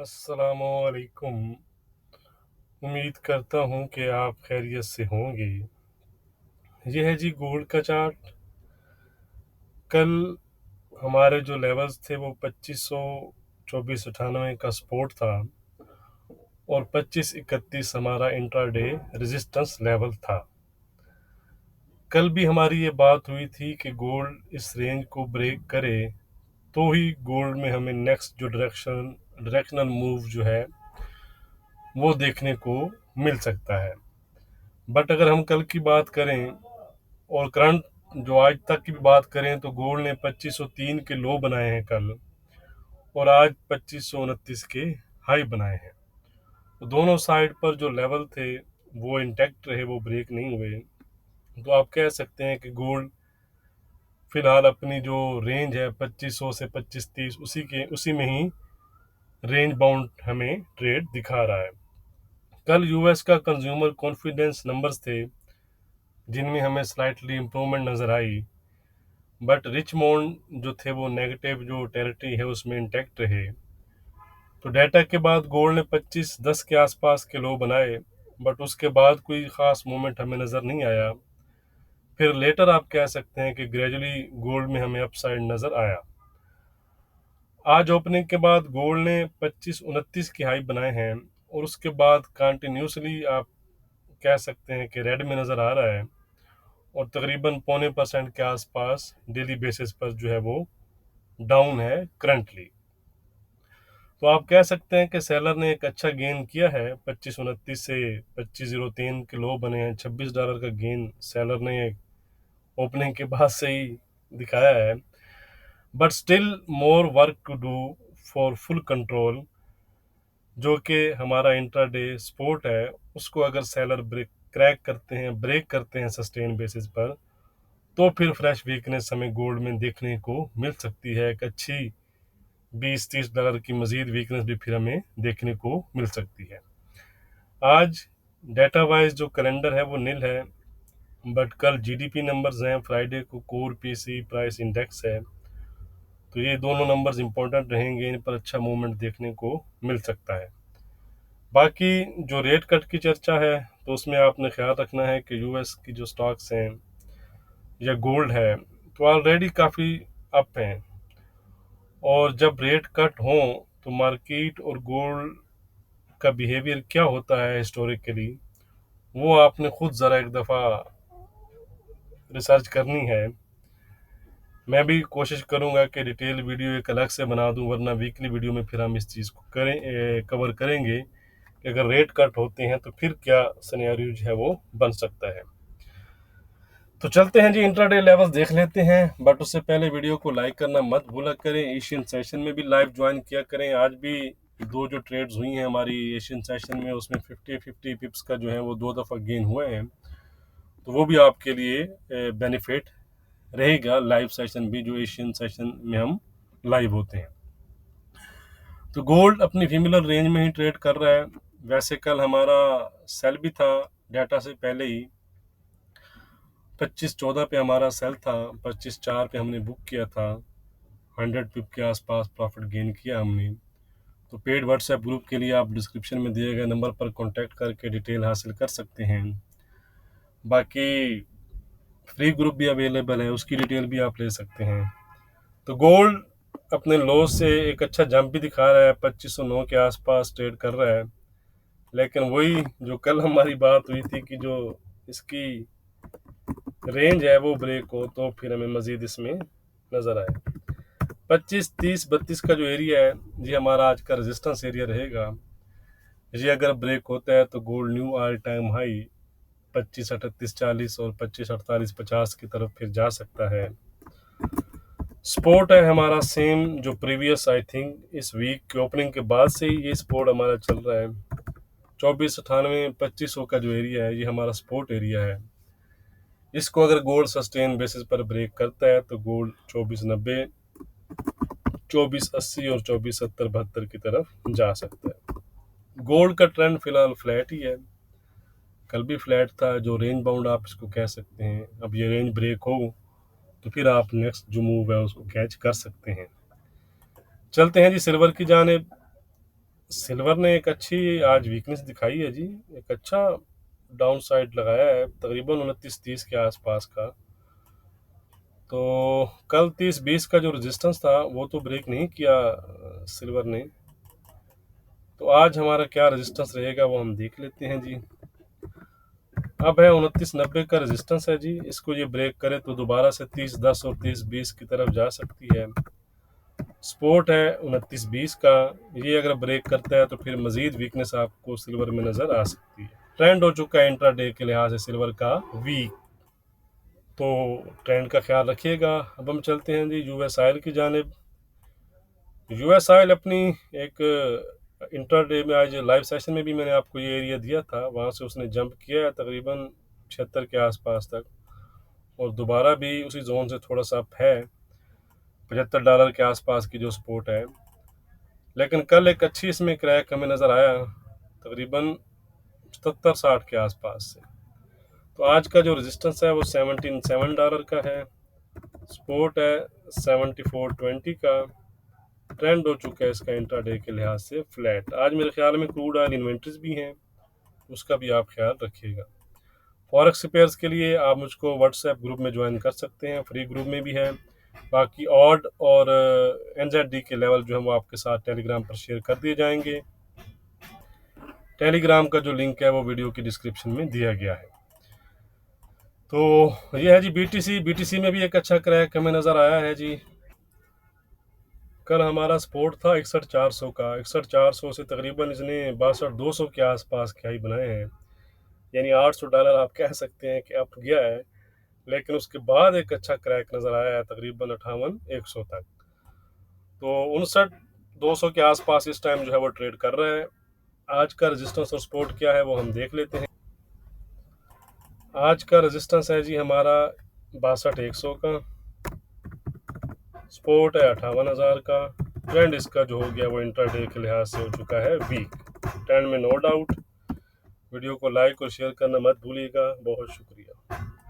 अस्सलामुअलैकुम। उम्मीद करता हूँ कि आप खैरियत से होंगे। ये है जी गोल्ड का चार्ट। कल हमारे जो लेवल्स थे वो 2500 2498 का सपोर्ट था और 2531 हमारा इंट्राडे रेजिस्टेंस लेवल था। कल भी हमारी ये बात हुई थी कि गोल्ड इस रेंज को ब्रेक करे तो ही गोल्ड में हमें नेक्स्ट जो डायरेक्शनल मूव जो है वो देखने को मिल सकता है। बट अगर हम कल की बात करें और करंट जो आज तक की भी बात करें तो गोल्ड ने 2503 के लो बनाए हैं कल और आज 2529 के हाई बनाए हैं। तो दोनों साइड पर जो लेवल थे वो इंटैक्ट रहे, वो ब्रेक नहीं हुए। तो आप कह सकते हैं कि गोल्ड फिलहाल अपनी जो रेंज है 2500 से 2530 उसी में ही रेंज बाउंड हमें ट्रेड दिखा रहा है। कल यूएस का कंज्यूमर कॉन्फिडेंस नंबर्स थे जिनमें हमें स्लाइटली इम्प्रूवमेंट नज़र आई, बट रिचमोंड जो थे वो नेगेटिव जो टेरिटरी है उसमें इंटैक्ट रहे। तो डाटा के बाद गोल्ड ने 2510 के आसपास के लो बनाए, बट उसके बाद कोई ख़ास मूवमेंट हमें नज़र नहीं आया। फिर लेटर आप कह सकते हैं कि ग्रेजुअली गोल्ड में हमें अपसाइड नज़र आया। आज ओपनिंग के बाद गोल्ड ने 2529 की हाई बनाए हैं और उसके बाद कंटिन्यूसली आप कह सकते हैं कि रेड में नज़र आ रहा है और तकरीबन 0.25% के आसपास डेली बेसिस पर जो है वो डाउन है करंटली। तो आप कह सकते हैं कि सेलर ने एक अच्छा गेन किया है। 2529 से 2503 के लो बने हैं। $26 का गेन सेलर ने ओपनिंग के बाद से ही दिखाया है, but still more work to do for full control. जो कि हमारा इंट्राडे सपोर्ट है उसको अगर सेलर ब्रेक करते हैं सस्टेन बेसिस पर, तो फिर फ्रेश वीकनेस हमें गोल्ड में देखने को मिल सकती है। एक अच्छी $20-30 की मजीद वीकनेस भी फिर हमें देखने को मिल सकती है। आज डेटा वाइज जो कैलेंडर है वो नील है, बट कल जीडीपी नंबर्स हैं, फ्राइडे को कोर पीसी प्राइस इंडेक्स है, तो ये दोनों नंबर्स इंपॉर्टेंट रहेंगे। इन पर अच्छा मूवमेंट देखने को मिल सकता है। बाकी जो रेट कट की चर्चा है तो उसमें आपने ख्याल रखना है कि यूएस की जो स्टॉक्स हैं या गोल्ड है तो ऑलरेडी काफ़ी अप हैं, और जब रेट कट हो तो मार्केट और गोल्ड का बिहेवियर क्या होता है हिस्टोरिकली, वो आपने खुद ज़रा एक दफ़ा रिसर्च करनी है। मैं भी कोशिश करूंगा कि डिटेल वीडियो एक अलग से बना दूं, वरना वीकली वीडियो में फिर हम इस चीज़ को कवर करेंगे कि अगर रेट कट होते हैं तो फिर क्या सिनेरियो जो है वो बन सकता है। तो चलते हैं जी, इंट्राडे लेवल्स देख लेते हैं, बट उससे पहले वीडियो को लाइक करना मत भूला करें। एशियन सेशन में भी लाइव ज्वाइन किया करें। आज भी दो जो ट्रेड्स हुई हैं हमारी एशियन सेशन में, उसमें 50-50 पिप्स का जो है वो 2 दफ़ा गेन हुए हैं, तो वो भी आपके लिए बेनिफिट रहेगा। लाइव सेशन भी जो एशियन सेशन में हम लाइव होते हैं। तो गोल्ड अपनी फीमेलर रेंज में ही ट्रेड कर रहा है। वैसे कल हमारा सेल भी था डाटा से पहले ही। 25-14 पे हमारा सेल था, 25-4 पे हमने बुक किया था। 100 पिप के आसपास प्रॉफिट गेन किया हमने। तो पेड व्हाट्सएप ग्रुप के लिए आप डिस्क्रिप्शन में दिए गए नंबर पर कांटेक्ट करके डिटेल हासिल कर सकते हैं। बाकी फ्री ग्रुप भी अवेलेबल है, उसकी डिटेल भी आप ले सकते हैं। तो गोल्ड अपने लो से एक अच्छा जंप भी दिखा रहा है, 2509 के आसपास ट्रेड कर रहा है, लेकिन वही जो कल हमारी बात हुई थी कि जो इसकी रेंज है वो ब्रेक हो तो फिर हमें मजीद इसमें नज़र आए। 25-30-32 का जो एरिया है ये हमारा आज का रेजिस्टेंस एरिया रहेगा। ये अगर ब्रेक होता है तो gold knew all time high 25-38-40 और 25-48-50 की तरफ फिर जा सकता है। सपोर्ट है हमारा सेम जो प्रीवियस आई थिंक इस वीक के ओपनिंग के बाद से ही ये सपोर्ट हमारा चल रहा है। 2498-2500 का जो एरिया है ये हमारा सपोर्ट एरिया है। इसको अगर गोल्ड सस्टेन बेसिस पर ब्रेक करता है तो गोल्ड 2490, 2480 और 2470-72 की तरफ जा सकता है। गोल्ड का ट्रेंड फिलहाल फ्लैट ही है, कल भी फ्लैट था, जो रेंज बाउंड आप इसको कह सकते हैं। अब ये रेंज ब्रेक हो तो फिर आप नेक्स्ट जो मूव है उसको कैच कर सकते हैं। चलते हैं जी सिल्वर की जानिब। सिल्वर ने एक अच्छी आज वीकनेस दिखाई है जी, एक अच्छा डाउन साइड लगाया है तकरीबन 29-30 के आसपास का। तो कल 30-20 का जो रेजिस्टेंस था वो तो ब्रेक नहीं किया सिल्वर ने, तो आज हमारा क्या रेजिस्टेंस रहेगा वो हम देख लेते हैं जी। अब है 29.90 का रेजिस्टेंस है जी, इसको ये ब्रेक करे तो दोबारा से 30-10 और 30-20 की तरफ जा सकती है। सपोर्ट है 29-20 का, ये अगर ब्रेक करता है तो फिर मजीद वीकनेस आपको सिल्वर में नजर आ सकती है। ट्रेंड हो चुका है इंट्रा डे के लिहाज से सिल्वर का वीक, तो ट्रेंड का ख्याल रखिएगा। अब हम चलते हैं जी यूएस ऑयल की जानिब। यूएस ऑयल अपनी एक इंट्रा डे में आज लाइव सेशन में भी मैंने आपको ये एरिया दिया था, वहाँ से उसने जंप किया है तकरीबन 76 के आसपास तक, और दोबारा भी उसी जोन से थोड़ा सा अप है, $75 के आसपास की जो सपोर्ट है। लेकिन कल एक अच्छी इसमें क्रैक हमें नज़र आया तकरीबन 77-60 के आसपास से। तो आज का जो रेजिस्टेंस है वो $77 का है, सपोर्ट है 74.20 का। ट्रेंड हो चुका है इसका इंट्राडे के लिहाज से फ्लैट। आज मेरे ख्याल में क्रूड ऑयल इन्वेंट्रीज भी हैं, उसका भी आप ख्याल रखिएगा। फॉरेक्स पेयर्स के लिए आप मुझको व्हाट्सएप ग्रुप में ज्वाइन कर सकते हैं, फ्री ग्रुप में भी है। बाकी ऑड और एनजेड के लेवल जो है वो आपके साथ टेलीग्राम पर शेयर कर दिए जाएंगे। टेलीग्राम का जो लिंक है वो वीडियो की डिस्क्रिप्शन में दिया गया है। तो ये है जी बीटीसी में भी एक अच्छा क्रैक हमें नज़र आया है जी। कल हमारा सपोर्ट था 61,400 का, 61,400 से तकरीबन इसने 62,200 के आसपास के हाई बनाए हैं, यानी $800 आप कह सकते हैं कि अप गया है। लेकिन उसके बाद एक अच्छा क्रैक नज़र आया है तकरीबन 58,100 तक। तो 59,200 के आसपास इस टाइम जो है वो ट्रेड कर रहा है। आज का रेजिस्टेंस और सपोर्ट क्या है वो हम देख लेते हैं। आज का रेजिस्टेंस है जी हमारा 62,100 का, सपोर्ट है 58,000 का। ट्रेंड इसका जो हो गया वो इंट्राडे के लिहाज से हो चुका है वीक। ट्रेंड में नो डाउट। वीडियो को लाइक और शेयर करना मत भूलिएगा। बहुत शुक्रिया।